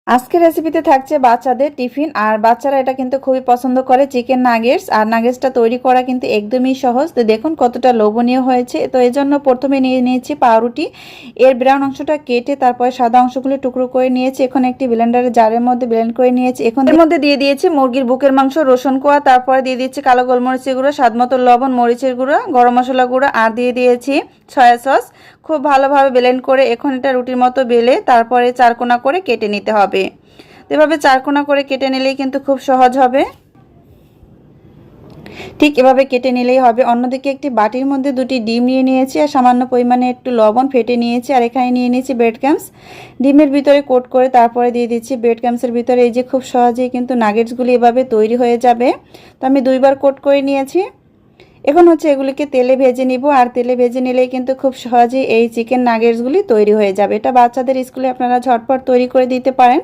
আজকের রেসিপিতে থাকছে বাচ্চাদের টিফিন, আর বাচ্চারা এটা কিন্তু খুবই পছন্দ করে চিকেন নাগেটস। আর নাগেটসটা তৈরি করা কিন্তু একদমই সহজ। তো দেখুন কতটা লোভনীয় হয়েছে। তো এই জন্য প্রথমে নিয়ে নিয়েছি পাউরুটি, এর ব্রাউন অংশটা কেটে তারপরে সাদা অংশগুলো টুকরো করে নিয়েছি। এখন একটি ব্লেন্ডারের জারের মধ্যে ব্লেন্ড করে নিয়েছি। এখন এর মধ্যে দিয়ে দিয়েছি মুরগির বুকের মাংস, রসুন কোয়া, তারপরে দিয়ে দিয়েছি কালো গোলমরিচের গুঁড়ো, স্বাদমতো লবণ, মরিচের গুঁড়ো, গরম মশলা গুঁড়ো, আর দিয়ে দিয়েছি সয়া সস। খুব ভালোভাবে ব্লেন্ড করে এখন এটা রুটির মতো বেলে তারপরে চারকোনা করে কেটে নিতে হবে। এভাবে চারকোনা করে কেটে নিলেই কিন্তু খুব সহজ হবে। ঠিক এভাবে কেটে নিলেই হবে। অন্যদিকে একটি বাটির মধ্যে দুটি ডিম নিয়ে নিয়েছি আর সামান্য পরিমাণে একটু লবণ ফেটে নিয়েছি। আর এখানে নিয়ে নিয়েছি ব্রেড ক্রাম্বস। ডিমের ভিতরে কোট করে তারপরে দিয়ে দিচ্ছি ব্রেড ক্রাম্বসের ভিতরে। এই যে খুব সহজেই কিন্তু নাগেটসগুলি এভাবে তৈরি হয়ে যাবে। তো আমি দুইবার কোট করে নিয়েছি। এখন হচ্ছে এগুলিকে তেলে ভেজে নিব। আর তেলে ভেজে নিলেই কিন্তু খুব সহজেই এই চিকেন নাগেটসগুলি তৈরি হয়ে যাবে। এটা বাচ্চাদের স্কুলে আপনারা ঝটপট তৈরি করে দিতে পারেন।